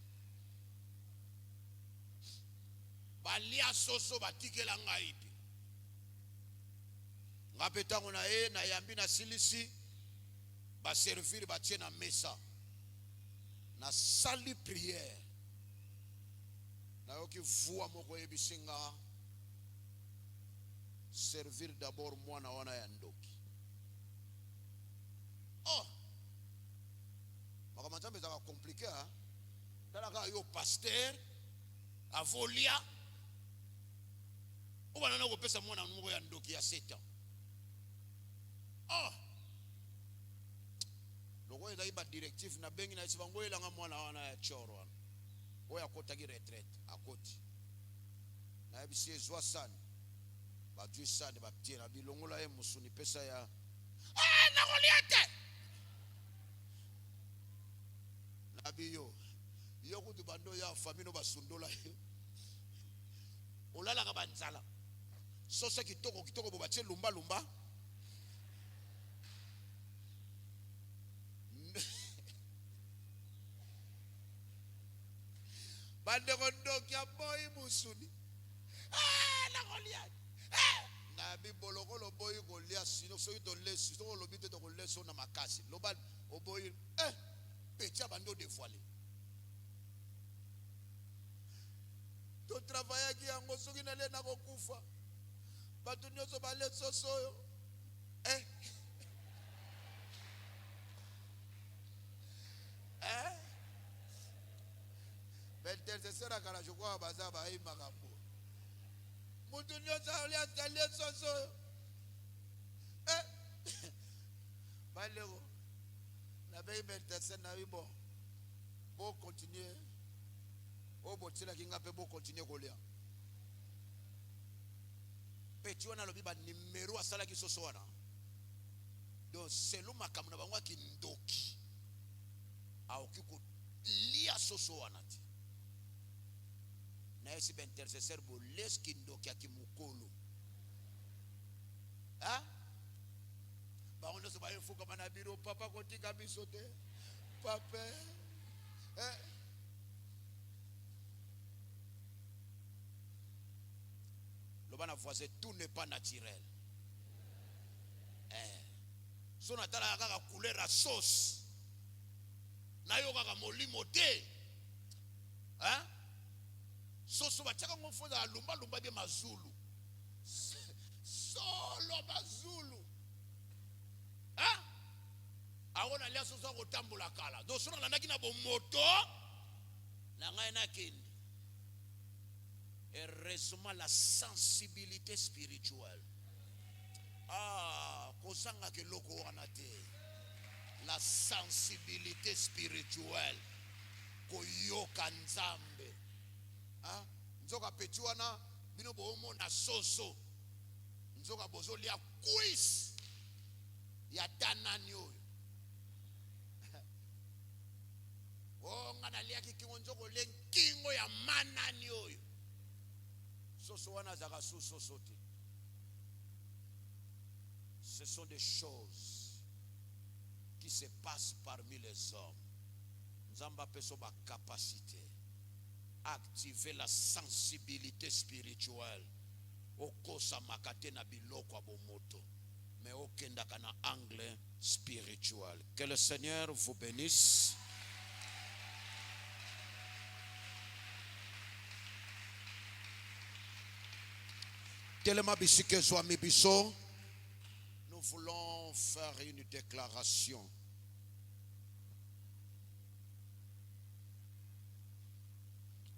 balia soso batikela ngai pe ngapetango na ye na yambi na silisi ba servir batie na mesa na sali prière na yoki voix moko yebisinga servir d'abord mwana wana ya ndoki makambo ezaka compliqué talaka yo pasteur avolia ubana na kopesa mwana moko ya ndoki ya 7 ans loko ezaki ba directive na bengi na isibango elanga mwana wana ya choro wana oya kotaki retraite akoti na yebisi ezwa sana badwi sana baptie na bilongola ye musuni pesa ya nakoliate nabiyo yo soki bando ya famille no basundola olala ka banzala soso kitoko bobatie lumba bande kondo kia boy musuni la Goliath na biboloko lo boy Goliath sino soki to lesu to lo bite to lesu na makasi lo ba o boy petit bando dévoilé to travailler ki yango soki na le na kokufa batu nyoso ba le soso yo Intercesseur à la joie bazaba et makambo. Mutunyo sa oli asale soso. Balero. Na be intercesseur na bibo. Bo continuer. O botila kinga pe bo continuer kolia. Petit wana lobi ba numéro asala ki soso wana. Donc selo makamu na bangwa ki ndoki. Aokiko lia soso wana ti. Na esi ben intercesseur bo leski ndoki akimukolo ba ono so ba yefuka mana biro papa kotika bisote papa le bana voisin tout n'est pas naturel so na tala kaka couleur à sauce na yo kaka molimo te soso bachaka ngofoza lumba bie mazulu solo mazulu aona lia soso ko tambola kala do sona landaki na bomoto na ngai na kende et heureusement la sensibilité spirituelle kozanga ke loko wana te la sensibilité spirituelle koyoka nzambe nzoka peti wana bino bomo na soso nzoka bozo lia quiz ya tanani oyo ngana lia kikingo nzoko le kingo ya manani oyo soso wana zaka soso te. Ce sont des choses qui se passent parmi les hommes. Nzamba peso ba capacité activer la sensibilité spirituelle okosa makate na biloko abomoto mais okenda kana angle spirituel. Que le Seigneur vous bénisse. Telema bisike zwami biso, nous voulons faire une déclaration.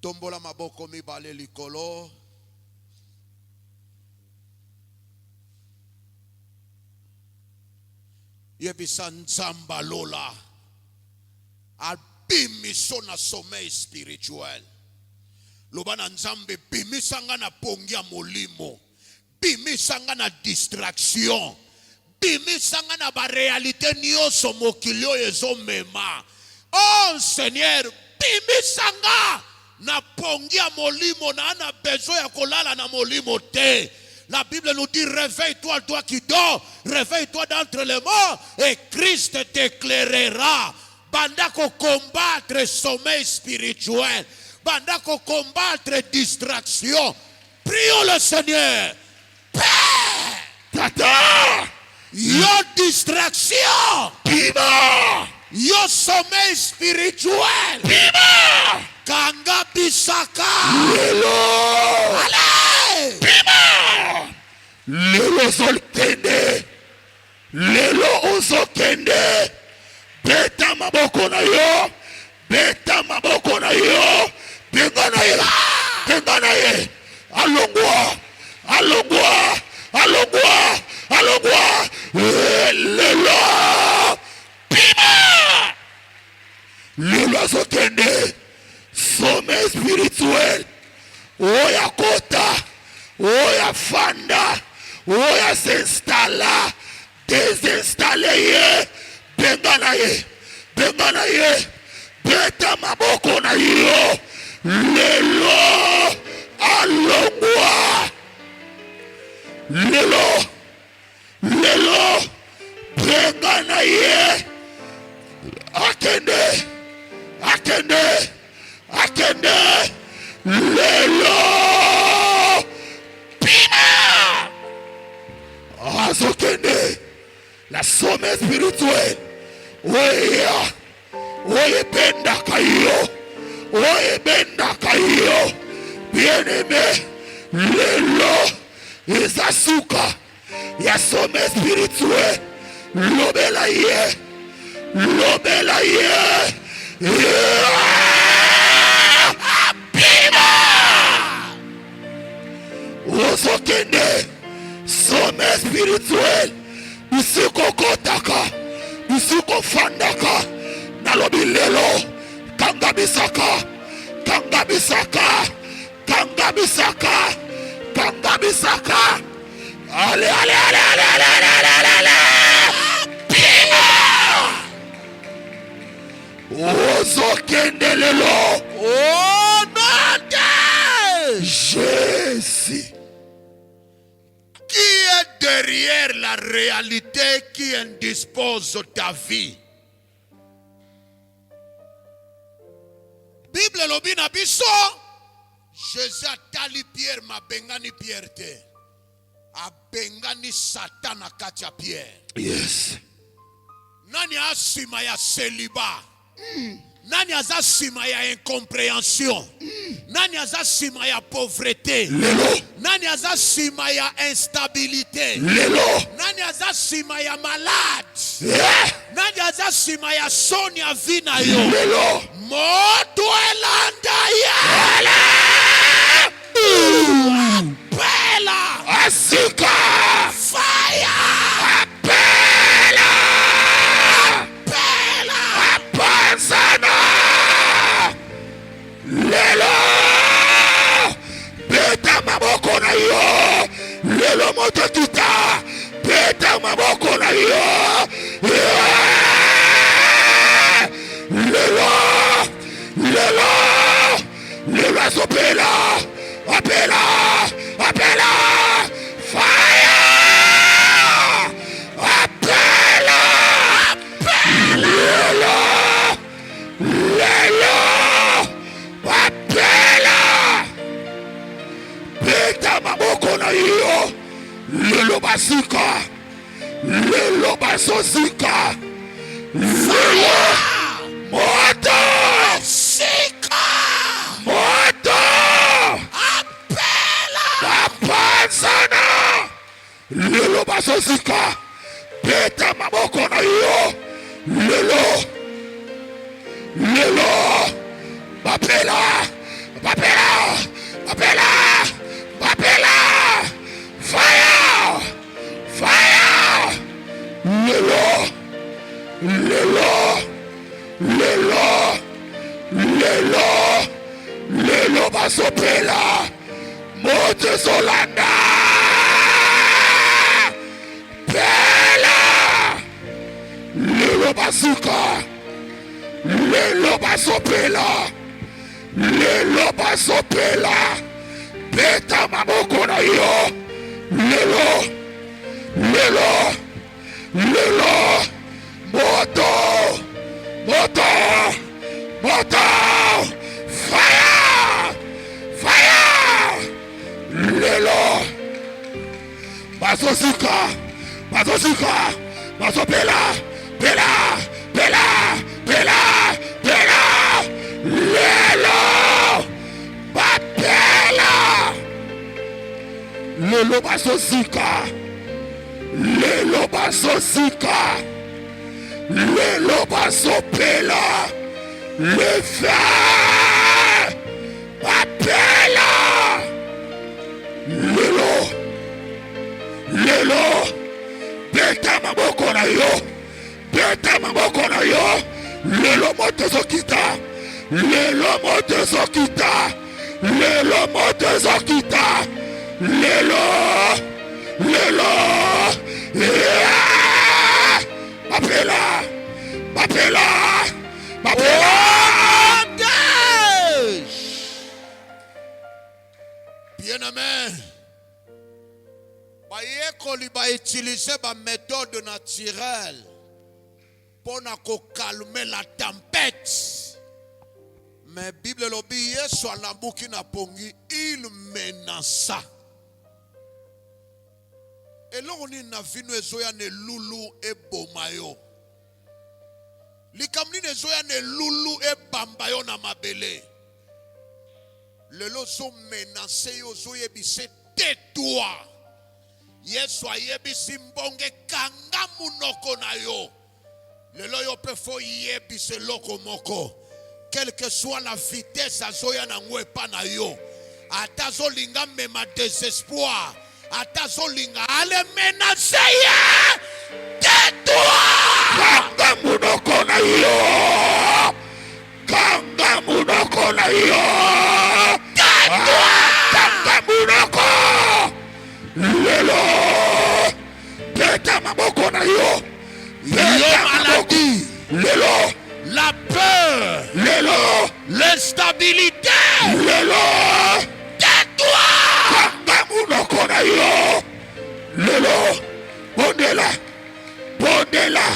Tombola maboko mibale likolo. Yebisa nzamba lola. Abimiso na sommeil spirituel. Lobana nzambe bimisanga na pongia molimo. Bimisanga na distraction. Bimisanga na ba réalité nyoso mokilio ezo mema. Oh Seigneur, bimisanga na pongia molimo na ana besoin ya kolala na molimo te. La Bible nous dit réveille-toi toi qui dors, réveille-toi d'entre les morts et Christ t'éclairera. Banda ko combattre sommeil spirituel, banda ko combattre distraction. Prions le Seigneur. Père, Tata, yo distraction, Pima, yo sommeil spirituel, Pima, Kanga Bisaka, Lelo, allez, Pima, Lelo Zolkende, Lelo Ozokende, Beta maboko na yo, Beta maboko na yo, Benga na ye, Benga na ye, Alongwa, Alongwa, Alongwa, Alongwa, Lelo, Pima, Lelo Azokende, sommeil spirituel, oya kota, oya fanda, oya s'installa, désinstaller ye, Benga na ye, Benga na ye,
beta maboko na yo lelo alongwa lelo benga na ye akende lelo pima azokende la somme spirituelle oye benda kayo bien-aimé lelo ezasuka ya somme spirituelle lobela ye pima ozokende somme spirituel bisikokotaka bisikofandaka nalobi lelo kangabisaka ale pima ozokende lelo
Au nom de
Jésus.
Qui est derrière la réalité qui indispose ta vie? Bible lobi na biso Jésus atali Pierre mabengani Pierre te abengani Satan na kati ya Pierre.
Yes.
Nani asima ya celibat? Nani azasima ya incompréhension? Nani azasima ya pauvreté?
Lelo.
Nani azasima ya instabilité?
Lelo.
Nani azasima ya malade?
Yeah.
Nani azasima ya soni ya vina yo?
Lelo.
Moto elanda ya Apela
Asika.
Fire
Apela. Panzana. Lelo. Beta maboko na yo. Lelo moto kita. Beta maboko na yo. Lelo asopela. Apela. Fire. Apela. Lelo. Apela. Beta maboko na yo. Lelo basika. Lelo basosika. Lelo. Moto.
Sika
Moto.
Apela
Panzana. Lelo basosika. Beta maboko na yo. Lelo. Bapela. Fire. Lelo basopela. Mote solanda. Pela. Lelo basuka. Lelo basopela. Beta maboko na yo. Lelo. Moto. Fire. Lelo. Basosika. Basopela. Pela. Lelo. Bapela. Lelo basosika. Lelo basopela. Le fer. Bapela. Lelo. Beta maboko na yo. Lelo moto zokita. Lelo. Bapela.
Bien-aimé, bayekoli ba utiliser ba méthode naturelle pour calmer la tempête. Mais Bible lobi Yesu alamuki na pongi, il menaça. Eloko nini na vino ezoya ne lulu e bomayo. Likamni ezoya ne lulu e bambayo na mabele. Lelo zo menacé yo zo yebise tais-toi. Yesu ayebisi mbonge kanga munoko na yo. Lelo yo pefo yebise loko moko. Quelle que soit la vitesse azoya na ngwepa na yo. Atazo linga mema désespoir. Atazo linga ale menacé ya. Tais-toi.
Kanga munoko na yo. Kanga munoko na yo. Kanga munoko. Lelo. Peta maboko na yo. Peta maladie. Lelo.
La peur.
Lelo.
L'instabilité.
Lelo.
Tais-toi.
Kanga munoko na yo. Lelo. Bondela. Bondela.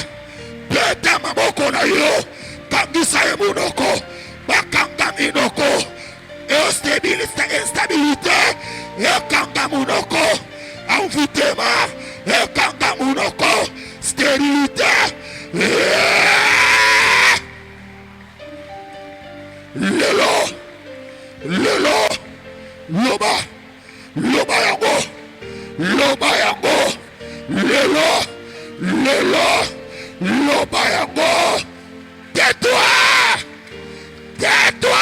Peta maboko na yo. Kangisa ye munoko. Bakanga minoko. Instabilité. Ekanga munoko. Envoûtement. Ekanga munoko. Stérilité. Lelo. Lelo. Loba. Loba yango. Loba yango. Lelo. Lelo. Loba yango. Tais-toi. Tais-toi.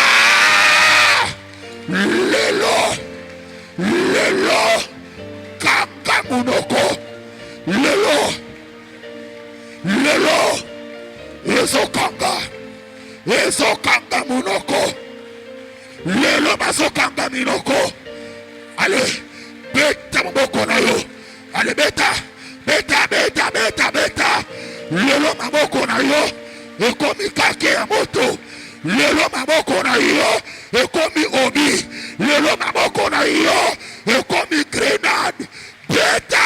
Lelo. Lelo. Kanga munoko. Lelo. Lelo. Ezokanga. Ezokanga munoko. Lelo bazokanga minoko. Allez. Beta maboko na yo. Allez beta. Beta, beta, beta, beta. Lelo maboko na yo. Ekomi kake ya moto. Lelo maboko na yo. Ekomi obi. Lelo maboko na yo. Ekomi grenade. Beta.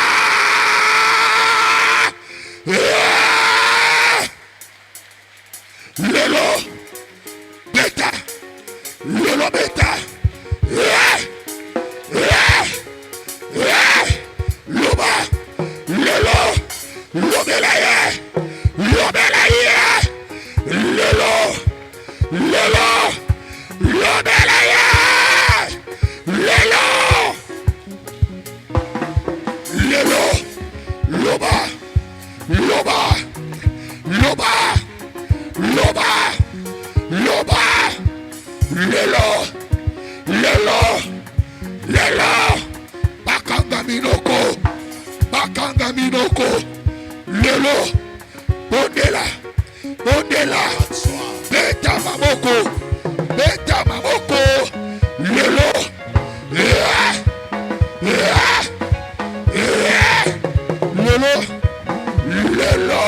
Lelo. Beta. Lelo beta. Loba. Lelo. Lobelaye. Lobelaye. Lelo. Lelo. Lobelaye. Lelo. Lelo. Loba. Loba. Loba. Loba. Loba. Lelo. Lelo. Lelo. Bakanga minoko. Bakanga minoko. Lelo. Bondela. Bondela. Beta mamoko. Beta mamoko. Lelo. Lelo. Lelo.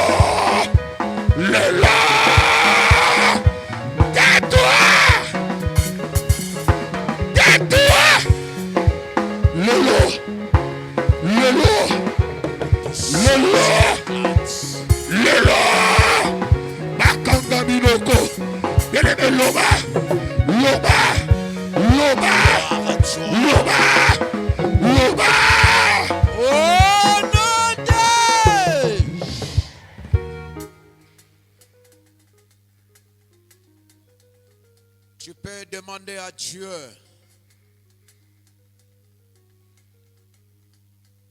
Lelo. Tais-toi. Tais-toi. Lelo. Lelo. Lelo. Lelo. Bakanga minoko. Belebe loba. Loba. Loba. Loba. Loba.
Oh non, tu peux demander à Dieu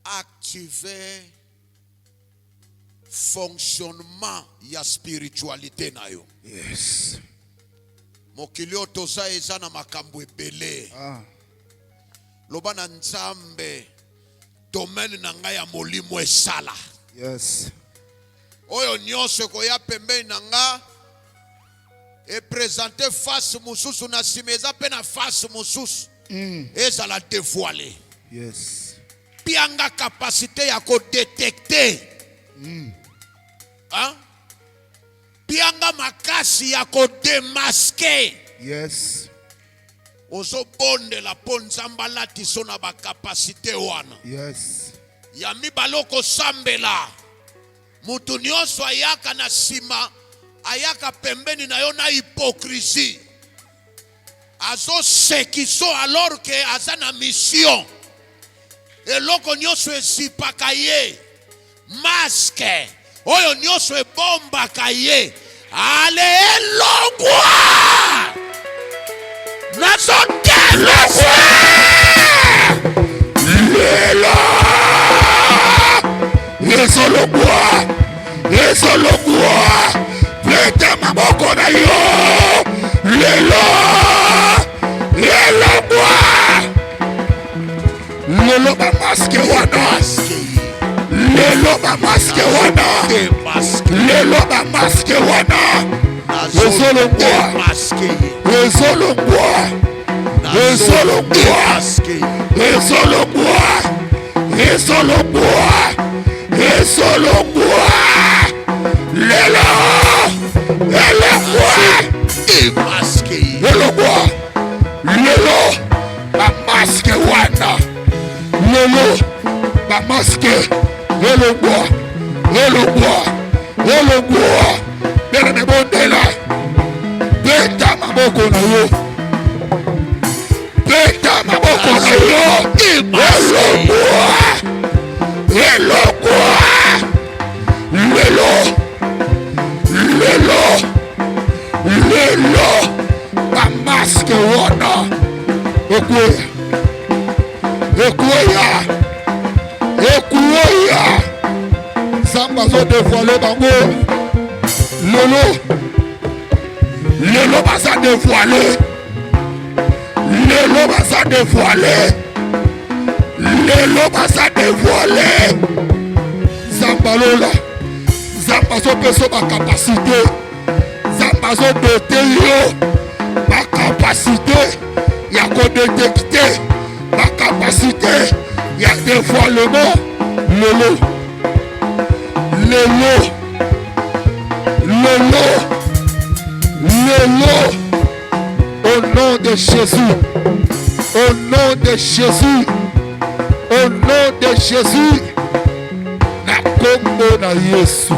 activer fonctionnement ya spiritualité na yo.
Yes.
Mokili otoza eza na makambo ebele. Loba na Nzambe domaine na ngai ya molimo esala.
Yes.
Oyo nyonso koya pembeni na nga e présenter face mususu na simeza pe na face mususu. Ezala dévoiler.
Yes.
Pianga capacité ya ko détecter. Hein? Pianga makasi ya ko démasquer.
Yes.
ozo bonde la ponzamba lati sona ba capacité wana.
Yes.
Ya mibaloko sambela. Mutu nyonso ayaka na sima, ayaka pembeni na yo na hypocrisie. Azo sekiso alors que aza na mission. Eloko nyonso esipaka ye. Masque. Oyo nyonso ebombaka ye. Ale elongwa. Nazotelese.
Lela. Esolongwa. Esolongwa. Peta maboko na yo. Lela. Elongwa. Lelo ba maske wana. Lelo ba maske wana. Lelo ba maske wana. Esolongwa. Esolongwa. Esolongwa. Esolongwa. Esolongwa. Esolongwa. Lelo. Elongwa. Elongwa. Lelo ba maske wana. Lelo ba maske. Elongwa. Elongwa. Elongwa. Bela ne bondela. Beta maboko na yo. Beta maboko na yo. Elongwa. Elongwa. Lelo. Lelo. Lelo. Ba maske wana. Okuya. Okuya. Okuya. Samba zo dévoilé bango. Lelo. Lelo baza dévoilé. Lelo baza dévoilé. Lelo baza dévoilé. Zambalola. Zamba zo peso ba capacité. Zamba zo doté yo. Ba capacité. Ya ko détecter. Ba capacité. Ya dévoilement. Lelo. Lelo. Lelo. Lelo. Au nom de Jésus. Au nom de Jésus. Au nom de Jésus. Na kombo na Yesu.